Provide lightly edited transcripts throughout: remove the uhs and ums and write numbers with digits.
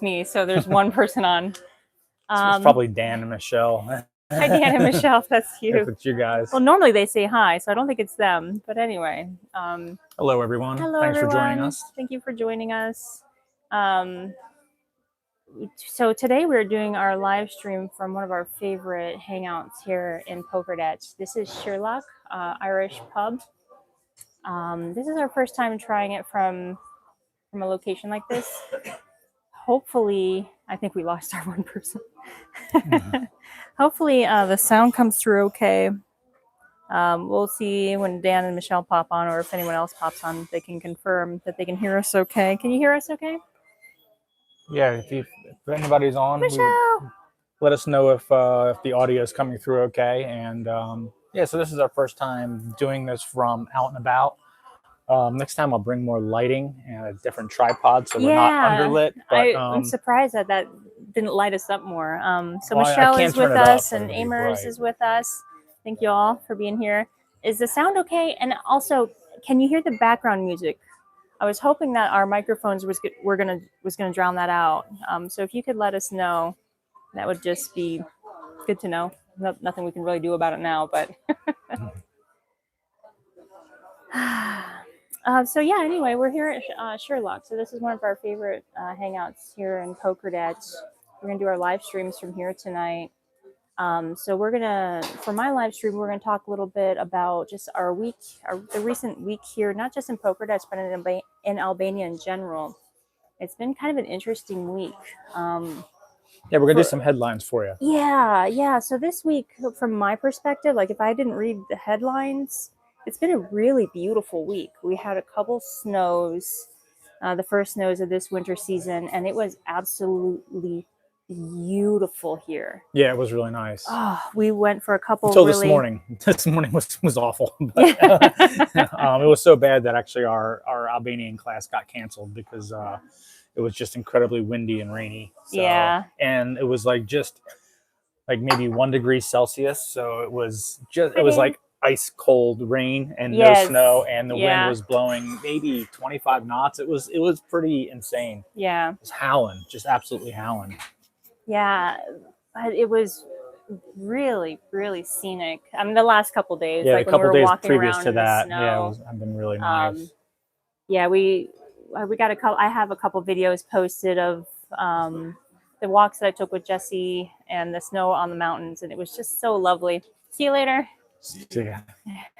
me, so there's one person on. It's probably Dan and Michelle. Hi, Dan and Michelle. That's you. If it's you guys. Well, normally they say hi, so I don't think it's them. But anyway. Hello, everyone. Hello, Thanks everyone. for joining us. Thank you for joining us. So today we're doing our live stream from one of our favorite hangouts here in Pogredec. This is Sherlock, Irish pub. This is our first time trying it from a location like this. Hopefully, I think we lost our one person. Hopefully the sound comes through okay. We'll see when Dan and Michelle pop on, or if anyone else pops on, they can confirm that they can hear us okay. Can you hear us okay? Yeah, if anybody's on, Michelle! Let us know if the audio is coming through okay. And yeah, so this is our first time doing this from out and about. Next time I'll bring more lighting and a different tripod so we're not underlit. But, I'm surprised that didn't light us up more. So well, Michelle is with us and Amers is with us. Thank you all for being here. Is the sound okay? And also, can you hear the background music? I was hoping that our microphones was gonna drown that out. So if you could let us know, that would just be good to know. Nothing we can really do about it now, but. So yeah, anyway, we're here at Sherlock. So this is one of our favorite hangouts here in Pogredec. We're gonna do our live streams from here tonight. So for my live stream, we're gonna talk a little bit about just our week, the recent week here, not just in Pogredec, but in Albania in general. It's been kind of an interesting week. Yeah, we're gonna do some headlines for you. Yeah. So this week, from my perspective, like if I didn't read the headlines, it's been a really beautiful week. We had a couple snows, the first snows of this winter season, and it was absolutely beautiful here. Yeah, it was really nice. Oh, we went for a couple until this morning. This morning was awful. But, it was so bad that actually our Albanian class got canceled because it was just incredibly windy and rainy. So, yeah. And it was like just like maybe 1 degree Celsius. So it was like ice cold rain and no snow, and the wind was blowing maybe 25 knots. It was pretty insane. Yeah. It was howling, just absolutely howling. Yeah, but it was really, really scenic. I mean, the last couple days, yeah, like a couple when we were days walking previous around to in the that, snow, I've been really nice. Yeah, we got a couple. I have a couple videos posted of the walks that I took with Jesse and the snow on the mountains, and it was just so lovely. See you later. Yeah.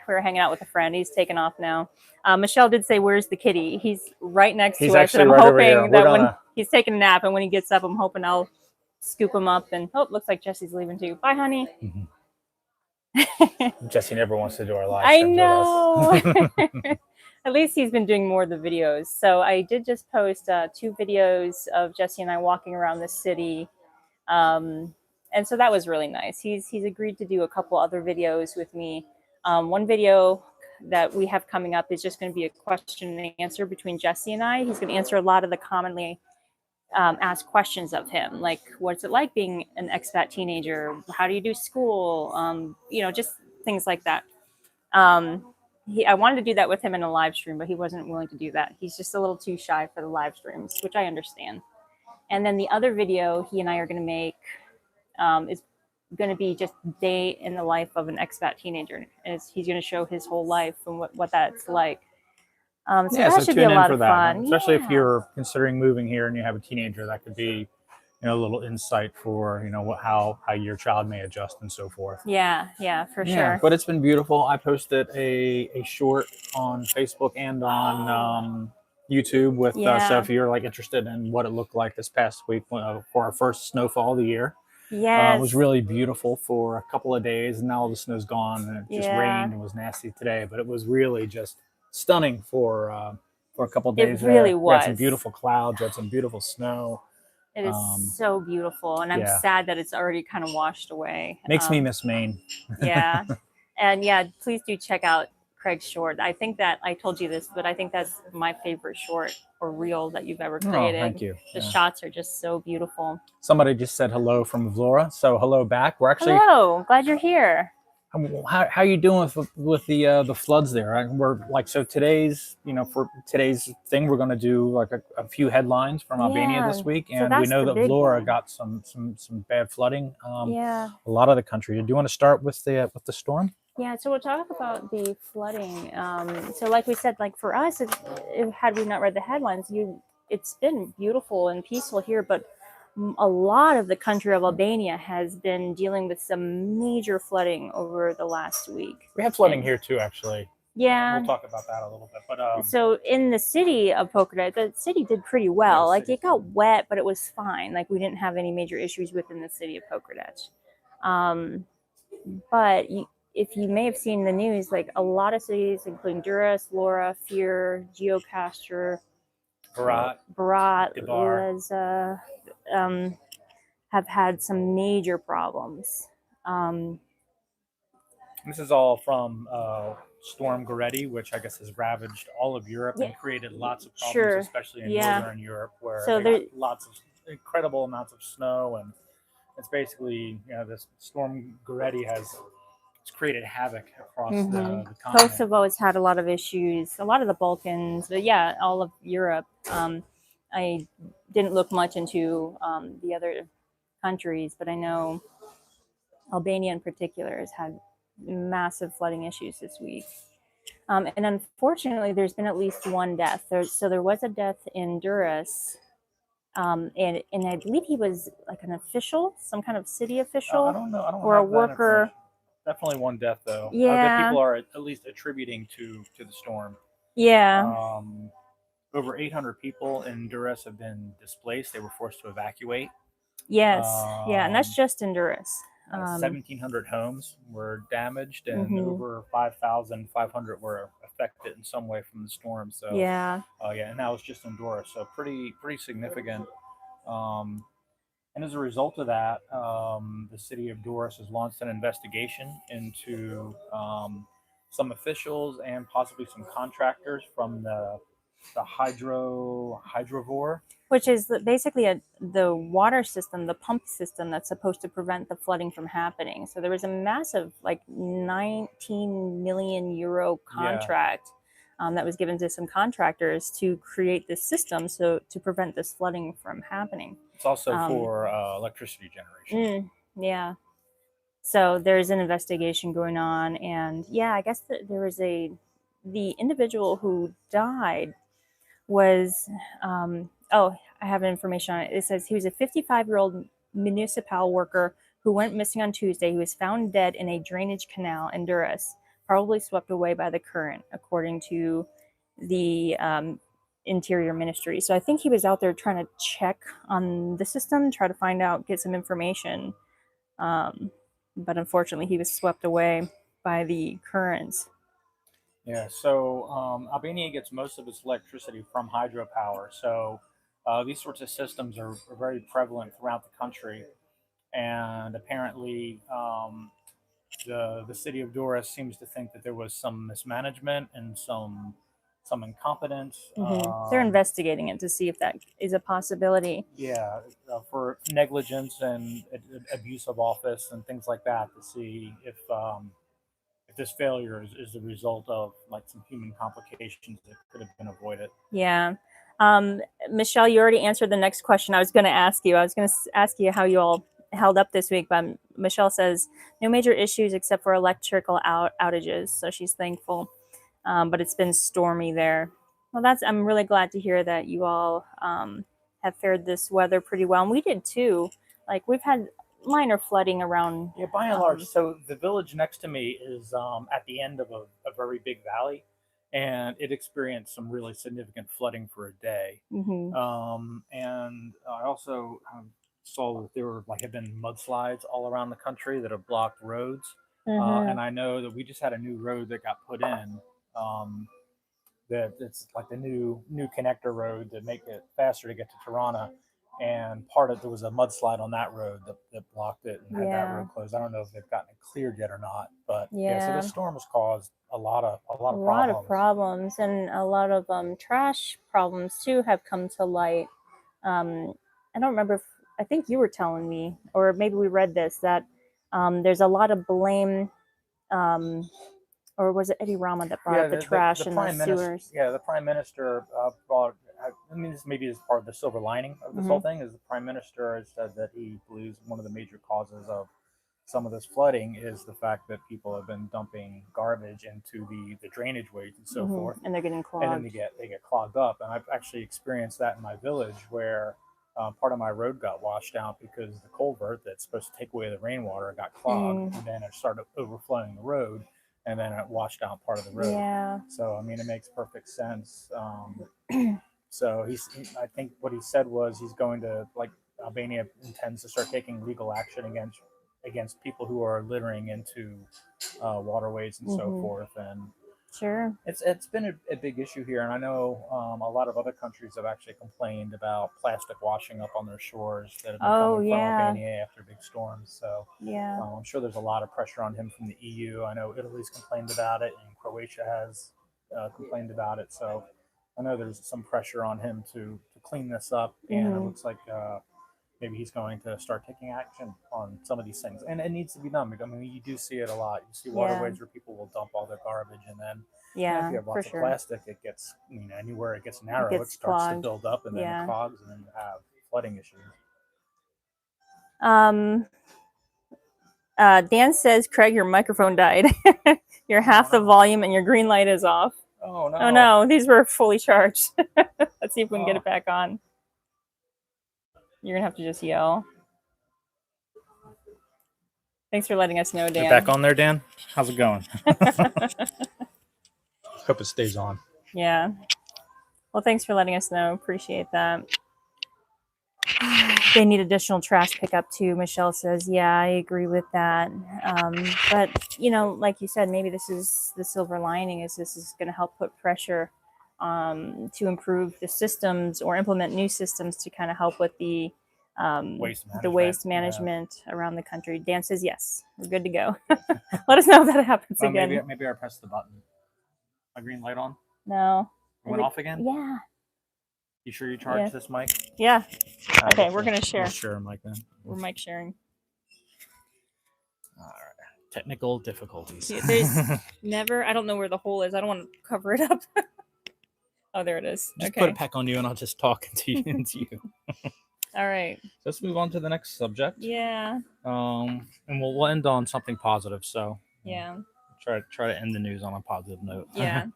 We were hanging out with a friend. He's taken off now. Michelle did say, "Where's the kitty?" He's right next to us, and I'm hoping that when he's taking a nap and when he gets up, I'm hoping I'll scoop him up. And looks like Jesse's leaving too. Bye, honey. Mm-hmm. Jesse never wants to do our live I know. At least he's been doing more of the videos. So I did just post 2 videos of Jesse and I walking around the city. And so that was really nice. He's agreed to do a couple other videos with me. One video that we have coming up is just going to be a question and answer between Jesse and I. He's going to answer a lot of the commonly asked questions of him, like what's it like being an expat teenager? How do you do school? Just things like that. I wanted to do that with him in a live stream, but he wasn't willing to do that. He's just a little too shy for the live streams, which I understand. And then the other video he and I are going to make is going to be just day in the life of an expat teenager. And he's going to show his whole life and what that's like. So that should be a lot of fun. Especially if you're considering moving here and you have a teenager, that could be a little insight for how your child may adjust and so forth. Yeah, for sure. But it's been beautiful. I posted a short on Facebook and on YouTube with so if you're interested in what it looked like this past week for our first snowfall of the year. Yes. It was really beautiful for a couple of days, and now all the snow's gone, and it just rained and was nasty today. But it was really just stunning for a couple of days. It really was. We had some beautiful clouds. We had some beautiful snow. It is so beautiful, and I'm sad that it's already kind of washed away. Makes me miss Maine. Yeah, and please do check out Craig's short. I think that I told you this, but I think that's my favorite short or reel that you've ever created. Oh, thank you. The shots are just so beautiful. Somebody just said hello from Vlora, so hello back. We're actually hello. Glad you're here. How you doing with the floods there? We're like, so today's, for today's thing, we're going to do like a few headlines from Albania Yeah, this week, so and we that's know the that big Vlora one. got some bad flooding. Yeah. A lot of the country. Do you want to start with the storm? Yeah, so we'll talk about the flooding. So like we said, like for us, had we not read the headlines, it's been beautiful and peaceful here, but a lot of the country of Albania has been dealing with some major flooding over the last week. We have flooding And here too, actually. yeah, We'll talk about that a little bit. But so in the city of Pogredec, the city did pretty well. Yeah, like it got wet, but it was fine. Like we didn't have any major issues within the city of Pogredec. But if you may have seen the news, like a lot of cities, including Durrës, Lora, Fier, Geocaster, Berat, Leza, have had some major problems. This is all from Storm Goretti, which I guess has ravaged all of Europe and created lots of problems, especially in northern Europe, where they got lots of incredible amounts of snow, and it's basically, this Storm Goretti has created havoc across the continent. Kosovo has had a lot of issues, a lot of the Balkans, but yeah, all of Europe. I didn't look much into the other countries, but I know Albania in particular has had massive flooding issues this week. And unfortunately, there's been at least one death. There was a death in Durrës, and I believe he was like an official, some kind of city official, I don't or a worker. Definitely one death though. Yeah, that people are at least attributing to the storm. Yeah. Over 800 people in Durrës have been displaced. They were forced to evacuate. Yes. Yeah, and that's just in Durrës. 1,700 homes were damaged, and over 5,500 were affected in some way from the storm. So yeah, and that was just in Durrës, so pretty significant. And as a result of that, the city of Durrës has launched an investigation into some officials and possibly some contractors from the hydrovor, which is basically the water system, the pump system that's supposed to prevent the flooding from happening. So there was a massive, like 19 million euro contract that was given to some contractors to create this system to prevent this flooding from happening. It's also for electricity generation. Yeah. So there's an investigation going on, and yeah, I guess there was the individual who died was I have information on it. It says he was a 55-year-old municipal worker who went missing on Tuesday. He was found dead in a drainage canal in Durrës, probably swept away by the current, according to the Interior Ministry. So I think he was out there trying to check on the system, try to find out, get some information. But unfortunately, he was swept away by the currents. Yeah, so Albania gets most of its electricity from hydropower. So these sorts of systems are very prevalent throughout the country. And apparently, the city of Durrës seems to think that there was some mismanagement and some incompetence. They're investigating it to see if that is a possibility. Yeah, for negligence and abuse of office and things like that, to see if this failure is the result of like some human complications that could have been avoided. Yeah. Michelle, you already answered the next question I was going to ask you. I was going to ask you how you all held up this week, but Michelle says no major issues except for electrical outages, so she's thankful. But it's been stormy there. Well, I'm really glad to hear that you all have fared this weather pretty well, and we did too. Like we've had minor flooding around. Yeah, by and large. So the village next to me is at the end of a very big valley, and it experienced some really significant flooding for a day. And I also saw that there have been mudslides all around the country that have blocked roads. And I know that we just had a new road that got put in. That it's like the new connector road to make it faster to get to Tirana. And there was a mudslide on that road that blocked it and had that road closed. I don't know if they've gotten it cleared yet or not, but so this storm has caused a lot of problems, and a lot of trash problems too have come to light. I don't remember. I think you were telling me, or maybe we read this, that there's a lot of blame or was it Eddie Rama that brought up the trash in the sewers? The prime minister brought. I mean, this maybe is part of the silver lining of this whole thing. Is the prime minister has said that he believes one of the major causes of some of this flooding is the fact that people have been dumping garbage into the drainage ways and so forth, and they're getting clogged. And then they get clogged up. And I've actually experienced that in my village where part of my road got washed out because the culvert that's supposed to take away the rainwater got clogged, and then it started overflowing the road, and then it washed out part of the road. Yeah. So I mean, it makes perfect sense. So I think what he said was he's going to, like, Albania intends to start taking legal action against people who are littering into waterways and so forth. And sure, it's been a big issue here, and I know a lot of other countries have actually complained about plastic washing up on their shores that have been coming from Albania after big storms. So I'm sure there's a lot of pressure on him from the EU. I know Italy's complained about it, and Croatia has complained about it. So I know there's some pressure on him to clean this up, and it looks like maybe he's going to start taking action on some of these things. And it needs to be done. I mean, you do see it a lot. You see waterways where people will dump all their garbage, and then if you have lots of plastic, it gets, anywhere it gets narrow, it starts clogged. to build up, and then it clogs, and then you have flooding issues. Dan says, Craig, your microphone died. You're half the volume, and your green light is off. Oh, no. Oh, no. These were fully charged. Let's see if we can get it back on. You're going to have to just yell. Thanks for letting us know, Dan. You're back on there, Dan? How's it going? Hope it stays on. Yeah. Well, thanks for letting us know. Appreciate that. They need additional trash pickup too, Michelle says. Yeah, I agree with that. But, like you said, maybe this is the silver lining, is this is going to help put pressure to improve the systems or implement new systems to kind of help with the waste management around the country. Dan says, yes, we're good to go. Let us know if that happens again. Maybe I pressed the button. My green light on? No. It went off again? Yeah. You sure you charged this mic? Yeah. Okay, we're going to share. We'll share a mic then. We're mic sharing. All right. Technical difficulties. There's never, I don't know where the hole is. I don't want to cover it up. Oh, there it is. Just put it back on you and I'll just talk into you. All right. So let's move on to the next subject. Yeah. And we'll end on something positive. So yeah. Try to end the news on a positive note. Yeah.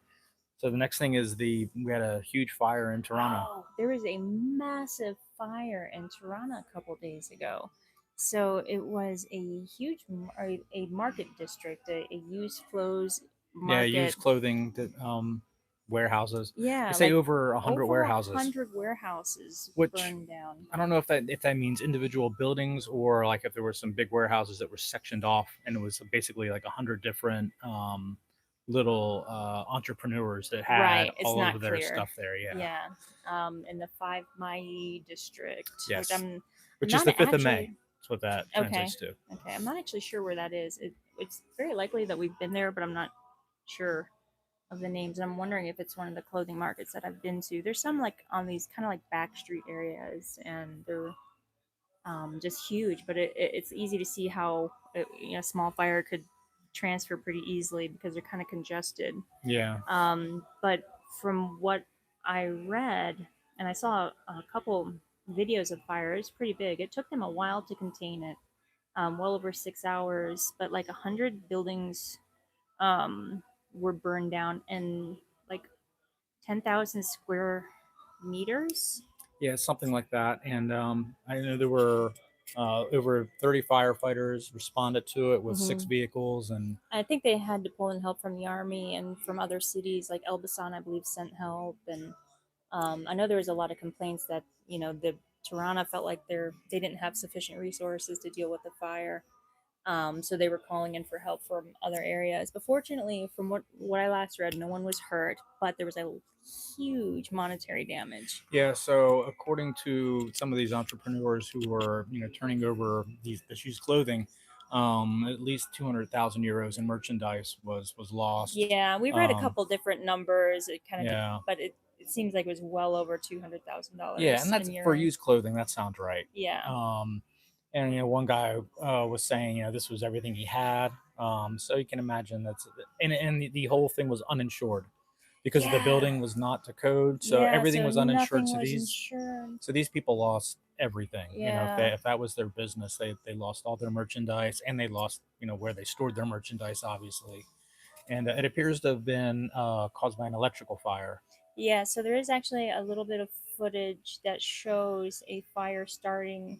So the next thing is we had a huge fire in Tirana. Oh, there was a massive fire in Tirana a couple days ago. So it was a huge a market district, a used clothes market. Yeah, used clothing warehouses. Yeah, I say over 100 warehouses. 100 warehouses burned down. I don't know if that means individual buildings or like if there were some big warehouses that were sectioned off, and it was basically like 100 different little entrepreneurs that had all of their stuff there. Yeah. In the 5 Mai district. Yes. Which is the 5th of May. That's what that translates to. Okay. I'm not actually sure where that is. It's very likely that we've been there, but I'm not sure of the names. And I'm wondering if it's one of the clothing markets that I've been to. There's some like on these kind of like back street areas, and they're just huge, but it's easy to see how a small fire could transfer pretty easily because they're kind of congested. Yeah. But from what I read, and I saw a couple videos of fire, it's pretty big. It took them a while to contain it, well over 6 hours, but like 100 buildings were burned down, and like 10,000 square meters. Yeah, something like that. And I know there were over 30 firefighters responded to it with 6 vehicles, and I think they had to pull in help from the army and from other cities, like Elbasan, I believe, sent help. And I know there was a lot of complaints that the Tirana felt like they didn't have sufficient resources to deal with the fire. So they were calling in for help from other areas. But fortunately, from what I last read, no one was hurt, but there was a huge monetary damage. Yeah, so according to some of these entrepreneurs who were, turning over this used clothing, at least 200,000 euros in merchandise was lost. Yeah, we read a couple different numbers. It kind of, but it seems like it was well over $200,000. Yeah, and that's for used clothing. That sounds right. Yeah. And one guy was saying this was everything he had. So you can imagine and the whole thing was uninsured because the Yeah. building was not to code, so Yeah. everything So was uninsured. nothing was insured. So these people lost everything. Yeah. If that was their business, they lost all their merchandise, and they lost where they stored their merchandise, obviously. And it appears to have been caused by an electrical fire. Yeah, so there is actually a little bit of footage that shows a fire starting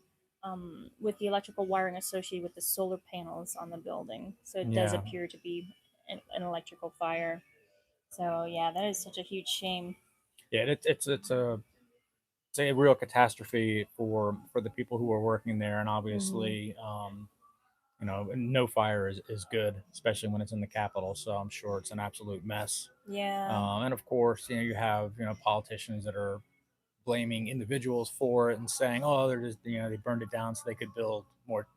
with the electrical wiring associated with the solar panels on the building. So it does Yeah, appear to be an electrical fire. So yeah, that is such a huge shame. yeah, it's a real catastrophe for the people who are working there, and Hmm. obviously, no fire is good, especially when it's in the capital. So I'm sure it's an absolute mess. Yeah, And of course, you have politicians that are blaming individuals for it and saying, oh, they're just they burned it down so they could build more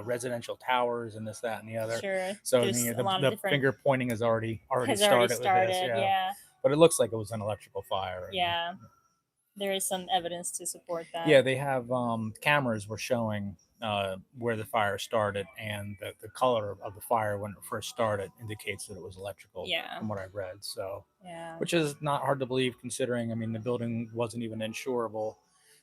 residential towers and this, that, and the other. sure. So There's a lot of the different finger pointing has already has already started with this, started. yeah. Yeah, But it looks like it was an electrical fire. And yeah. There is some evidence to support that. yeah, they have cameras were showing where the fire started, and the color of the fire when it first started indicates that it was electrical, Yeah, from what I read. So, yeah, which is not hard to believe considering, I mean, the building wasn't even insurable,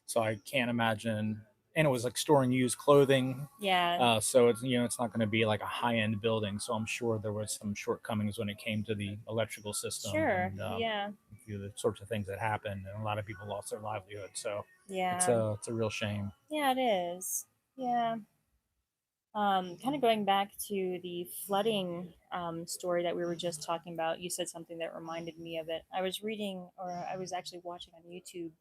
so I can't imagine. And it was like storing used clothing, yeah. so it's not going to be like a high end building. So I'm sure there was some shortcomings when it came to the electrical system Sure. and Yeah, the sorts of things that happened, and a lot of people lost their livelihood. So yeah. it's a real shame. Yeah, it is. Yeah. Kind of going back to the flooding story that we were just talking about, you said something that reminded me of it. I was reading, or I was actually watching on YouTube,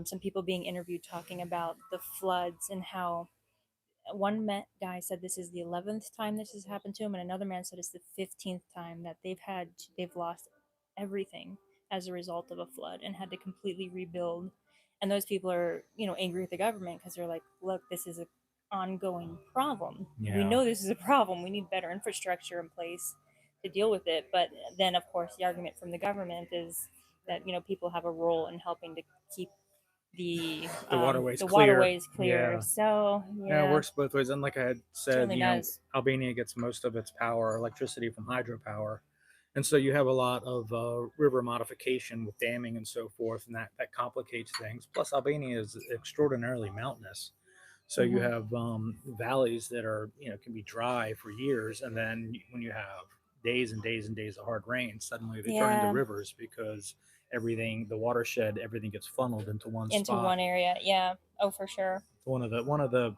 some people being interviewed talking about the floods and how guy said this is the 11th time this has happened to him, and another man said it's the 15th time that they've lost everything as a result of a flood and had to completely rebuild. And those people are, angry with the government because they're like, look, this is an ongoing problem. We Yeah. know this is a problem. We need better infrastructure in place to deal with it. But then, of course, the argument from the government is that people have a role in helping to keep The waterways the clear. waterways clear. Yeah. So Yeah, it yeah, works both ways. And like I had said, certainly does. Albania gets most of its power, electricity, from hydropower. And so you have a lot of river modification with damming and so forth, and that complicates things. Plus, Albania is extraordinarily mountainous. So you Hmm. have valleys that are, can be dry for years. And then when you have days and days and days of hard rain, suddenly they turn into Yeah, rivers because the watershed, everything gets funneled into one into spot. one area. Yeah. Oh, for sure. One of the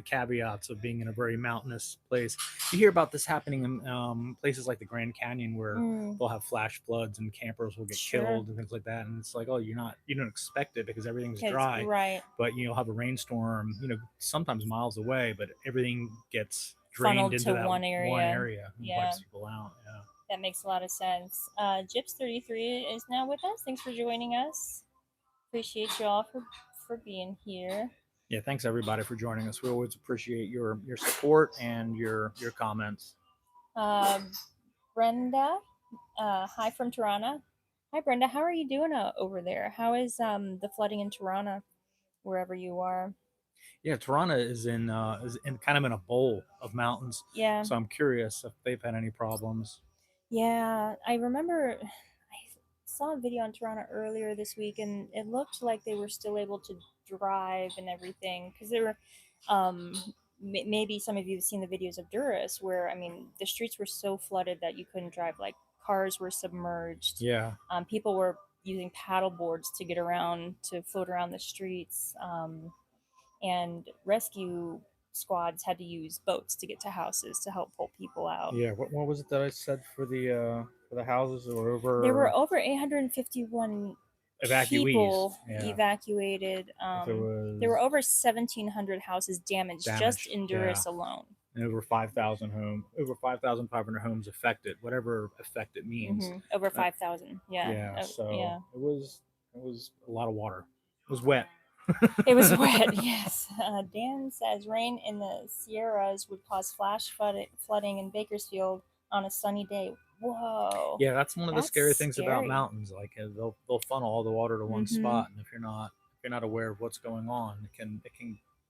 caveats of being in a very mountainous place. You hear about this happening in places like the Grand Canyon where Mm, they'll have flash floods and campers will get sure. killed and things like that. And it's like, oh, you don't expect it because everything's Because dry, right, but you'll have a rainstorm, sometimes miles away, but everything gets drained funneled into to that one one area. area and Yeah, wipes people out. Yeah. that makes a lot of sense. Gyps33 is now with us. Thanks for joining us. Appreciate you all for being here. Yeah, thanks everybody for joining us. We always appreciate your support and your comments. Uh, Brenda, hi from Tirana. Hi, Brenda. How are you doing over there? How is the flooding in Tirana, wherever you are? Yeah, Tirana is in kind of in a bowl of mountains. Yeah, So I'm curious if they've had any problems. yeah. I remember I saw a video on Tirana earlier this week, and it looked like they were still able to drive and everything because they were. Um, Maybe some of you have seen the videos of Duras, where I mean, the streets were so flooded that you couldn't drive. Like cars were submerged. Yeah, People were using paddle boards to get around to float around the streets. And rescue squads had to use boats to get to houses to help pull people out. yeah. What was it that I said for the houses or There were over over 851 evacuees? people Yeah, evacuated. if there There were was over 1,700 houses damaged just damage. in Yeah, Duras alone. and over 5,500 homes affected, whatever affect it means. Over Uh, 5,000. Yeah. yeah, so Yeah. it was a lot of water. It was wet. It was wet, yes. Dan says rain in the Sierras would cause flash flooding in Bakersfield on a sunny day. Whoa. Yeah, that's one of the That's scary things about scary. mountains. Like they'll funnel all the water to one Mm-hmm. spot, and if you're not aware of what's going on, it can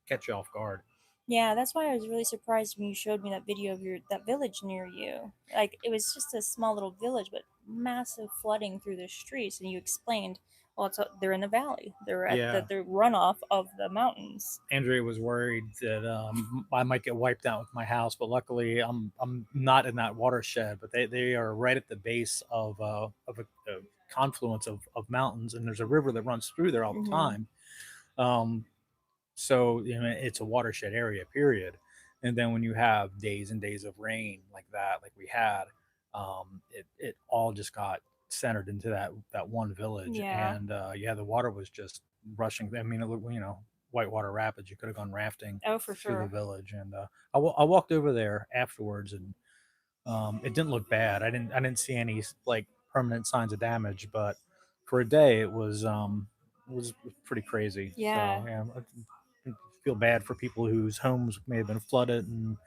catch you off guard. Yeah, that's why I was really surprised when you showed me that video of that village near you. Like, it was just a small little village, but massive flooding through the streets. And you explained, well, they're in the valley. They're at the runoff of the mountains. Andrea was worried that I might get wiped out with my house, but luckily I'm not in that watershed. But they are right at the base of a confluence of mountains, and there's a river that runs through there all the time. So it's a watershed area, period. And then when you have days and days of rain like that, like we had, it all just got centered into that one village. And the water was just rushing. I mean, Whitewater Rapids. You could have gone rafting. Oh, for sure. Through the village, and I walked over there afterwards, and it didn't look bad. I didn't see any like permanent signs of damage, but for a day it was pretty crazy. Yeah. So, I feel bad for people whose homes may have been flooded, and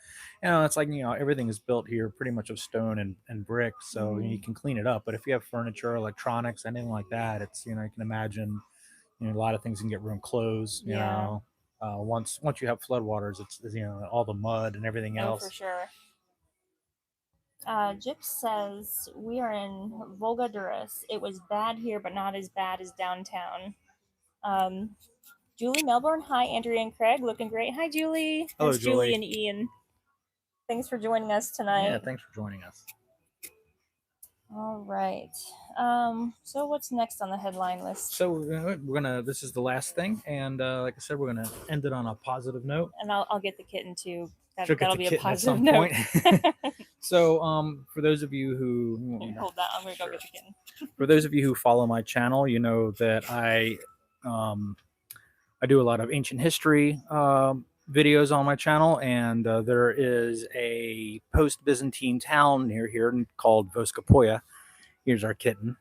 it's like everything is built here pretty much of stone and brick, so you can clean it up. But if you have furniture, electronics, anything like that, it's you can imagine a lot of things can get ruined. Clothes, once you have floodwaters, it's all the mud and everything else. Oh, for sure. Gyp says, we are in Volgaduras. It was bad here, but not as bad as downtown. Julie Melbourne, hi, Andrea and Craig, looking great. Hi, Julie. Hello, That's Julie and Ian. Thanks for joining us tonight. Yeah, thanks for joining us. All right. So what's next on the headline list? So this is the last thing, and like I said, we're gonna end it on a positive note. And I'll get the kitten too. That'll be a positive note. So for those of you who hold that, I'm gonna go get the kitten. For those of you who follow my channel, you know that I do a lot of ancient history videos on my channel, and there is a post-Byzantine town near here called Voskopoia. Here's our kitten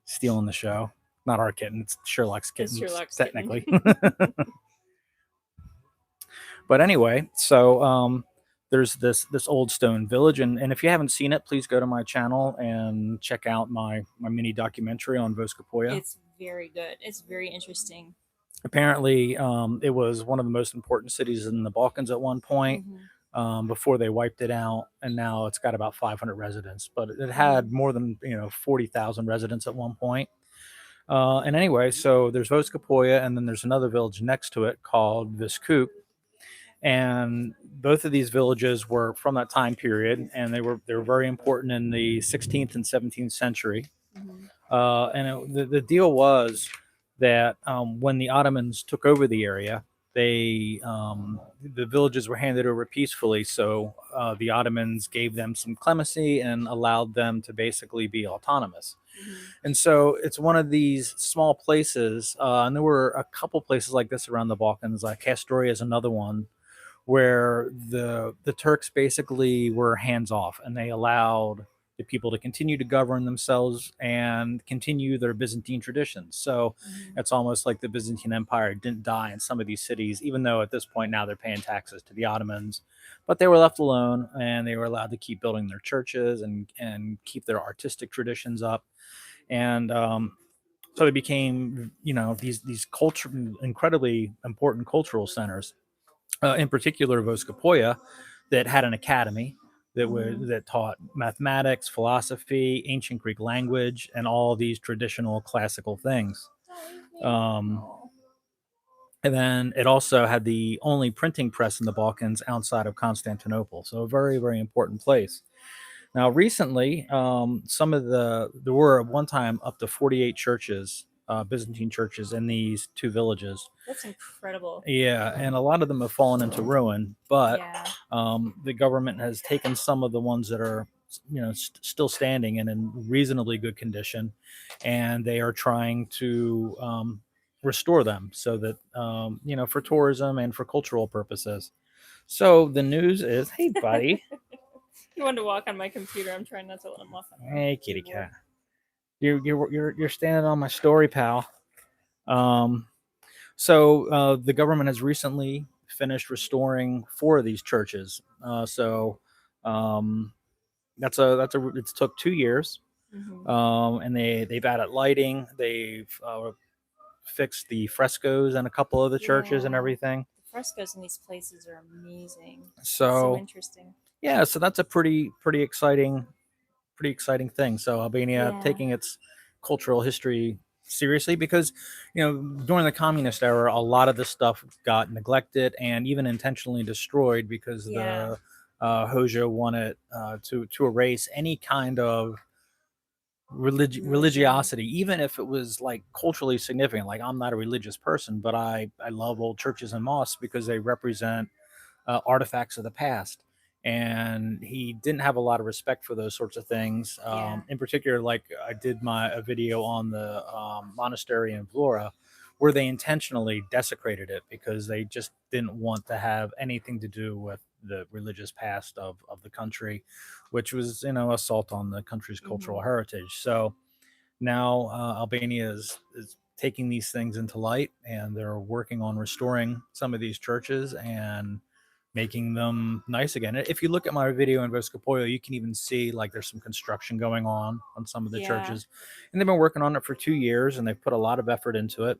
stealing the show. Not our kitten, it's Sherlock's kitten, technically. Kitten. But anyway, so there's this old stone village, and if you haven't seen it, please go to my channel and check out my mini documentary on Voskopoia. It's very good. It's very interesting. Apparently, it was one of the most important cities in the Balkans at one point, before they wiped it out, and now it's got about 500 residents. But it had more than 40,000 residents at one point. And anyway, so there's Voskopoia, and then there's another village next to it called Viskuk. And both of these villages were from that time period, and they were very important in the 16th and 17th century. The deal was that when the Ottomans took over the area, the villages were handed over peacefully. So the Ottomans gave them some clemency and allowed them to basically be autonomous. And so it's one of these small places, and there were a couple places like this around the Balkans. Like Castoria is another one, where the Turks basically were hands off, and they allowed the people to continue to govern themselves and continue their Byzantine traditions. So it's almost like the Byzantine Empire didn't die in some of these cities, even though at this point now they're paying taxes to the Ottomans, but they were left alone, and they were allowed to keep building their churches and keep their artistic traditions up. And so they became, these incredibly important cultural centers. In particular, Voskopoia, that had an academy that taught mathematics, philosophy, ancient Greek language, and all these traditional classical things. And then it also had the only printing press in the Balkans outside of Constantinople. So a very, very important place. Now, recently, there were at one time up to 48 churches, Byzantine churches, in these two villages. That's incredible. Yeah, and a lot of them have fallen into ruin, but the government has taken some of the ones that are still standing and in reasonably good condition, and they are trying to restore them so that for tourism and for cultural purposes. So the news is, hey buddy. You wanted to walk on my computer. I'm trying not to let him walk on. Hey, kitty cat. You're standing on my story, pal. So the government has recently finished restoring 4 of these churches. It took 2 years, and they've added lighting. They've fixed the frescoes in a couple of the churches and everything. The frescoes in these places are amazing. So interesting. Yeah, so that's a pretty exciting thing. So Albania taking its cultural history seriously, because during the communist era a lot of this stuff got neglected and even intentionally destroyed, because the Hoxha wanted to erase any kind of religiosity, even if it was like culturally significant. Like, I'm not a religious person, but I love old churches and mosques because they represent artifacts of the past. And he didn't have a lot of respect for those sorts of things. In particular, like, I did a video on the monastery in Vlora, where they intentionally desecrated it because they just didn't want to have anything to do with the religious past of the country, which was, assault on the country's cultural heritage. So now Albania is taking these things into light, and they're working on restoring some of these churches and making them nice again. If you look at my video in Voskopoja, you can even see like there's some construction going on some of the churches, and they've been working on it for 2 years, and they've put a lot of effort into it.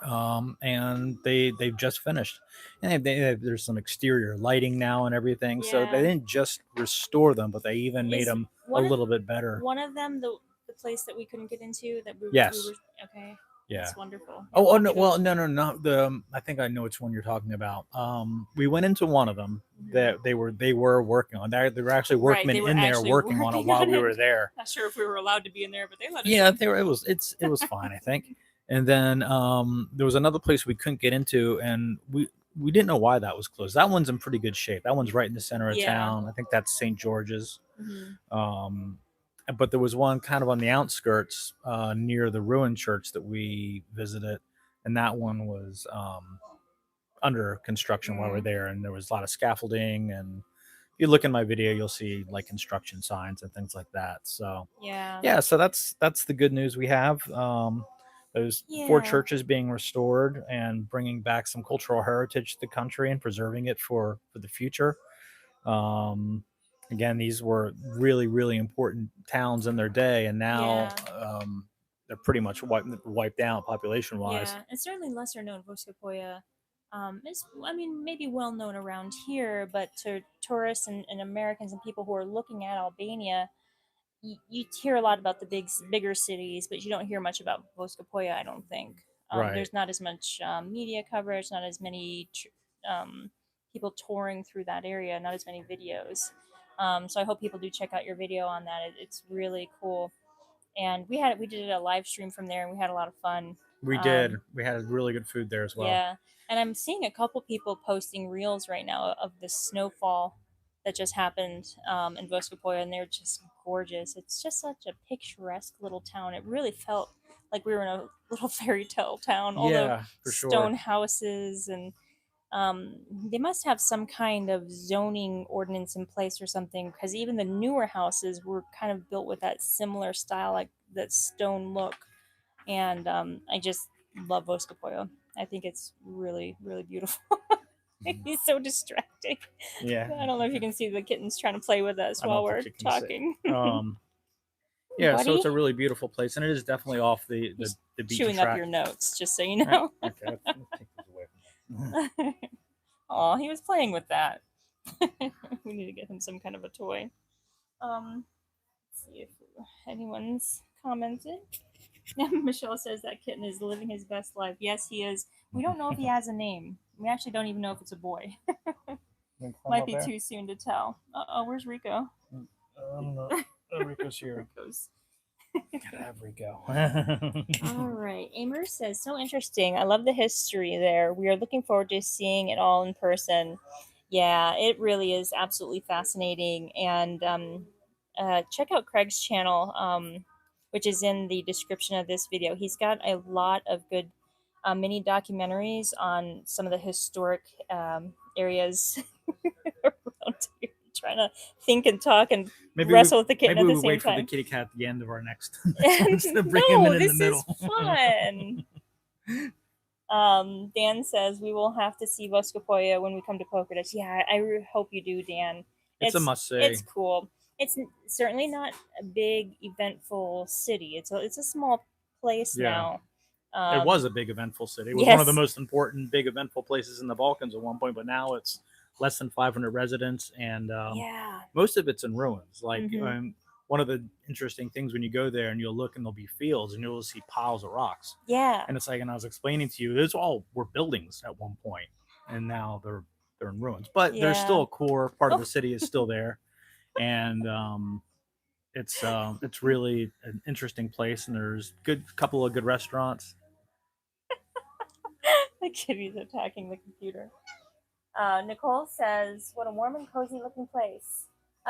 And they've just finished, and there's some exterior lighting now and everything. So they didn't just restore them, but they even made them a little bit better. One of them, the place that we couldn't get into, that we were okay. Yeah. That's wonderful. Oh no! Well, no. I think I know which one you're talking about. We went into one of them that they were working on. There were actually workmen in there working on it while we were there. Not sure if we were allowed to be in there, but they let us. Yeah, it was fine, I think. And then there was another place we couldn't get into, and we didn't know why that was closed. That one's in pretty good shape. That one's right in the center of town. I think that's St. George's. But there was one kind of on the outskirts near the ruined church that we visited, and that one was under construction while we were there, and there was a lot of scaffolding. And if you look in my video, you'll see like construction signs and things like that. So so that's the good news we have. Those 4 churches being restored and bringing back some cultural heritage to the country and preserving it for the future. Again, these were really, really important towns in their day, and now they're pretty much wiped out population-wise. Yeah, and certainly lesser known. Voskopoja is, maybe well known around here, but to tourists and Americans and people who are looking at Albania, you hear a lot about the bigger cities, but you don't hear much about Voskopoja, I don't think. There's not as much media coverage, not as many people touring through that area, not as many videos. So I hope people do check out your video on that. It's really cool. And we did a live stream from there, and we had a lot of fun. We did. We had really good food there as well. Yeah, and I'm seeing a couple people posting reels right now of the snowfall that just happened in Voskopoja, and they're just gorgeous. It's just such a picturesque little town. It really felt like we were in a little fairy tale town. All the stone houses, and they must have some kind of zoning ordinance in place or something, because even the newer houses were kind of built with that similar style, like that stone look. And I just love Voskopoja. I think it's really, really beautiful. He's so distracting. Yeah. I don't know if you can see the kittens trying to play with us while we're talking. Yeah, so it's a really beautiful place, and it is definitely off the beach. Chewing up your notes, just so you know. Okay, let's take this away from him. Oh, he was playing with that. We need to get him some kind of a toy. Let's see if anyone's commented. Michelle says that kitten is living his best life. Yes, he is. We don't know if he has a name. We actually don't even know if it's a boy. Might be too soon to tell. Uh-oh, where's Rico? Rico's here. Gotta have Rico. All right. Amer says, so interesting. I love the history there. We are looking forward to seeing it all in person. Yeah, it really is absolutely fascinating. And check out Craig's channel, which is in the description of this video. He's got a lot of good mini documentaries on some of the historic areas around here. Trying to think and talk and wrestle with the kitten at the same time. Maybe we wait for the kitty cat at the end of our next. No, this is fun. Dan says we will have to see Voskopoja when we come to Pogredec. Yeah, I hope you do, Dan. It's a must-see. It's cool. It's certainly not a big, eventful city. It's a small place now. It was a big eventful city. It was one of the Yes. most important, big eventful places in the Balkans at one point, but now it's less than 500 residents, and Yeah. most of it's in ruins. Like Mm-hmm. one of the interesting things when you go there and you'll look and there'll be fields and you'll see piles of rocks. Yeah. And it's like, and I was explaining to you, those all were buildings at one point, and now they're in ruins. But there's Yeah. still a core part of Oh. the city is still there, and it's really an interesting place, and there's good couple of good restaurants. The kitty's attacking the computer. Nicole says, "What a warm and cozy looking place."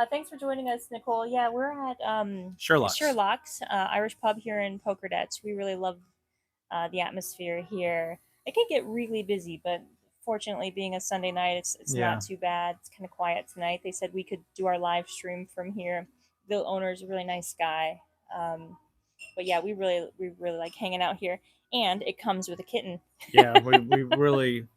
Thanks for joining us, Nicole. Yeah, we're at Sherlock's Irish pub here in Pogredec. We really love the atmosphere here. It can get really busy, but fortunately, being a Sunday night, it's Yeah. not too bad. It's kind of quiet tonight. They said we could do our live stream from here. The owner's a really nice guy. But yeah, we really like hanging out here, and it comes with a kitten. Yeah, we've really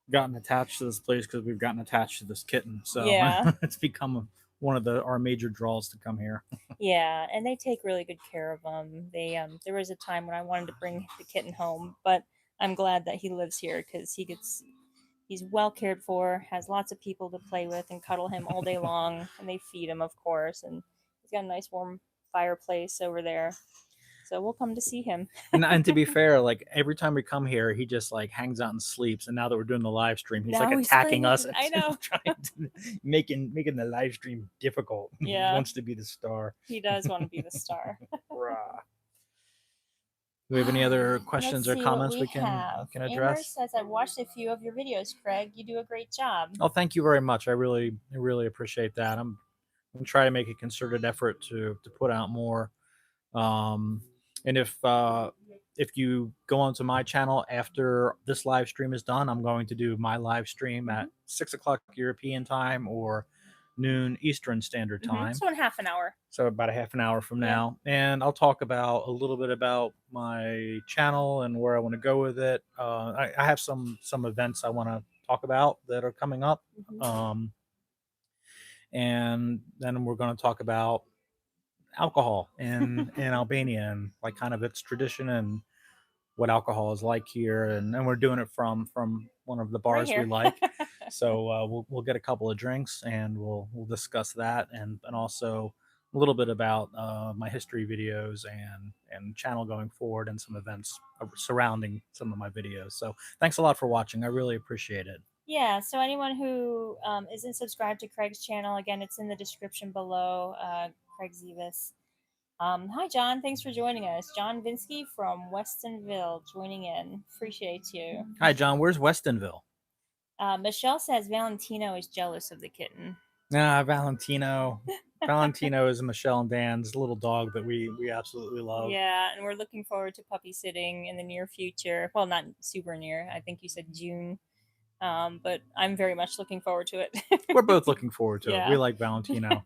gotten attached to this place because we've gotten attached to this kitten. So Yeah. it's become one of our major draws to come here. Yeah, and they take really good care of them. They there was a time when I wanted to bring the kitten home, but I'm glad that he lives here because he's well cared for, has lots of people to play with and cuddle him all day long, and they feed him, of course, and he's got a nice warm fireplace over there. So we'll come to see him. And to be fair, like every time we come here, he just like hangs out and sleeps. And now that we're doing the live stream, he's Now like he's attacking us playing. and I know. trying to making the live stream difficult. Yeah. He wants to be the star. He does want to be the star. Rah. Do we have any other questions or Let's see comments what we can Amber address? says, "I've watched a few of your videos, Craig. You do a great job." Oh, thank you very much. I really appreciate that. I'm trying to make a concerted effort to put out more. And if you go onto my channel after this live stream is done, I'm going to do my live stream at 6 o'clock European time or noon Eastern Standard Time. So in half an hour. So about a half an hour from now, and I'll talk about a little bit about my channel and where I want to go with it. I have some events I want to talk about that are coming up, and then we're going to talk about alcohol in Albania and like kind of its tradition and what alcohol is like here, and we're doing it from one of the bars we like. So we'll get a couple of drinks and we'll discuss that, and also a little bit about my history videos and channel going forward and some events surrounding some of my videos. So thanks a lot for watching. I really appreciate it. Yeah, so anyone who isn't subscribed to Craig's channel, again, it's in the description below. Craig Zievis. Hi, John. Thanks for joining us. John Vinsky from Westonville joining in. Appreciate you. Hi, John. Where's Westonville? Michelle says Valentino is jealous of the kitten. Valentino. Valentino is Michelle and Dan's little dog that we absolutely love. Yeah, and we're looking forward to puppy sitting in the near future. Well, not super near. I think you said June. But I'm very much looking forward to it. We're both looking forward to it. Yeah. We like Valentino.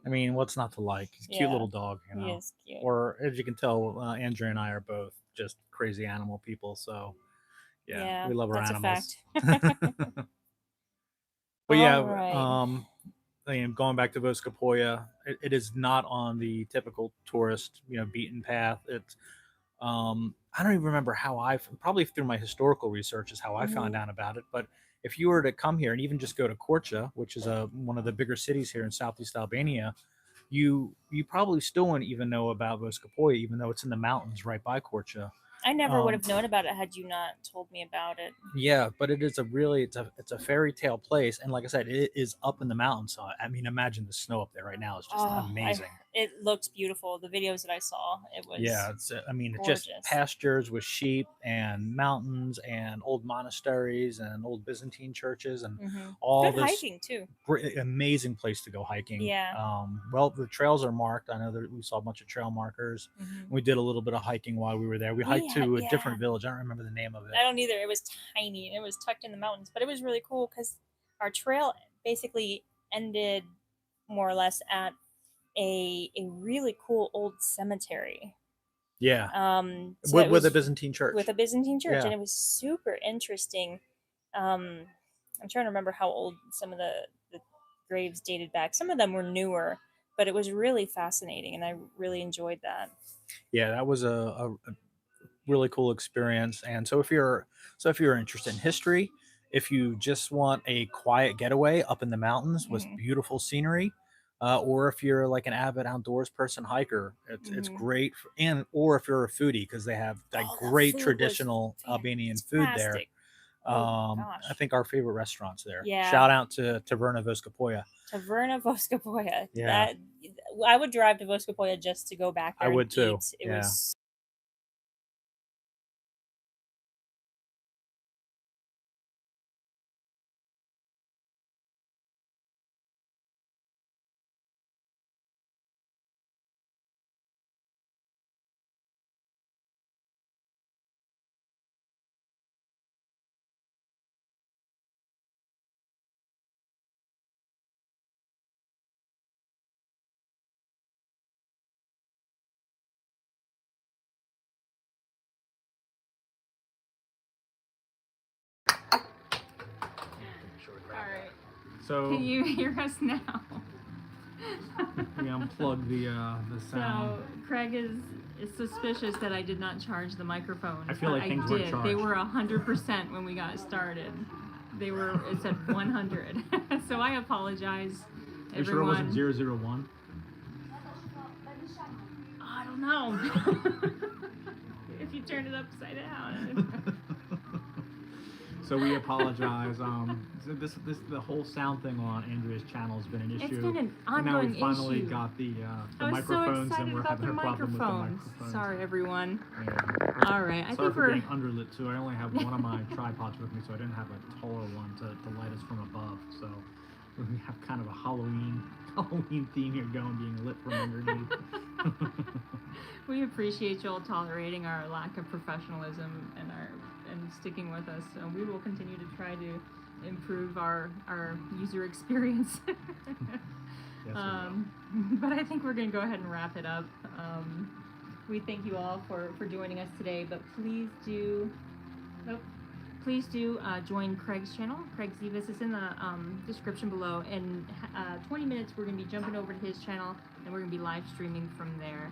I mean, what's not to like? He's a cute Yeah. little dog, you know. He is cute. Or as you can tell, Andrea and I are both just crazy animal people. So yeah, we love our that's animals. A fact. But yeah, right. Going back to Voskopoja, it is not on the typical tourist, beaten path. It's I don't even remember how probably through my historical research is how I found out about it. But if you were to come here and even just go to Korcha, which is one of the bigger cities here in Southeast Albania, you probably still wouldn't even know about Voskopoja, even though it's in the mountains right by Korcha. I never would have known about it had you not told me about it. Yeah, but it is it's a fairy tale place, and like I said, it is up in the mountains. So I mean, imagine the snow up there right now is just amazing. It looks beautiful. The videos that I saw, it was it's just pastures with sheep and mountains and old monasteries and old Byzantine churches and all good this hiking too. Amazing place to go hiking. Yeah. Well, the trails are marked. I know that we saw a bunch of trail markers. We did a little bit of hiking while we were there. We hiked to a different village. I don't remember the name of it. I don't either. It was tiny and it was tucked in the mountains, but it was really cool because our trail basically ended more or less at a really cool old cemetery. Yeah. So with a Byzantine church. With a Byzantine church, and it was super interesting. I'm trying to remember how old some of the graves dated back. Some of them were newer, but it was really fascinating, and I really enjoyed that. Yeah, that was a really cool experience. And so if you're interested in history, if you just want a quiet getaway up in the mountains with beautiful scenery, or if you're like an avid outdoors person, hiker, it's great. Or if you're a foodie, because they have like great traditional Albanian food there. I think our favorite restaurants there. Yeah. Shout out to Taverna Voskapoja. Taverna Voskapoja. Yeah. I would drive to Voskapoja just to go back there. I would too. Eat. It was. Alright. So can you hear us now? We unplugged the sound. So Craig is suspicious that I did not charge the microphone. I feel like things weren't charged. They were 100% when we got started. It said 100. So I apologize, everyone. You sure it wasn't 001? I don't know. If you turn it upside down. So we apologize. The whole sound thing on Andrea's channel has been an issue. It's been an ongoing now we finally issue. got the I was microphones, so excited and we're about having the a problem with the microphones. Sorry, everyone. Yeah. All right, Sorry for being underlit too. I only have one of my tripods with me, so I didn't have a taller one to light us from above. So we have kind of a Halloween theme here going, being lit from underneath. We appreciate you all tolerating our lack of professionalism and sticking with us. So we will continue to try to improve our user experience. Yes, but I think we're going to go ahead and wrap it up. We thank you all for joining us today, but please do join Craig's channel. Craig Zievis is in the description below. In 20 minutes, we're going to be jumping over to his channel, and we're going to be live streaming from there.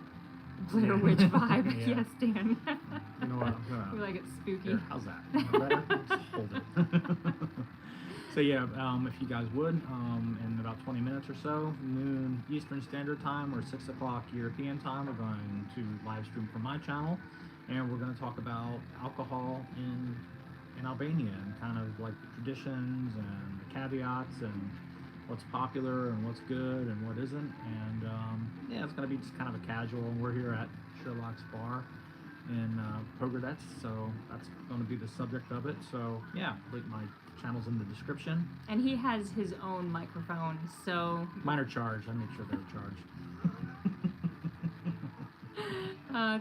Blair Witch vibe. Yeah. Yes, Dan. You know what? We like it spooky. Here, how's that? Better? Let's hold it. So yeah, if you guys would, in about 20 minutes or so, noon Eastern Standard Time or 6 o'clock European Time, we're going to live stream from my channel, and we're going to talk about alcohol in Albania, and kind of like the traditions and the caveats and what's popular and what's good and what isn't. And yeah, it's going to be just kind of a casual. We're here at Sherlock's bar in Pogredec, so that's going to be the subject of it. So yeah, my channel's in the description. And he has his own microphone, so mine are charged. I make sure they're charged.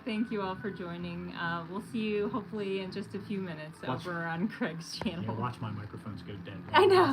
Thank you all for joining. We'll see you hopefully in just a few minutes over on Craig's channel. Yeah, watch my microphones go dead. I know.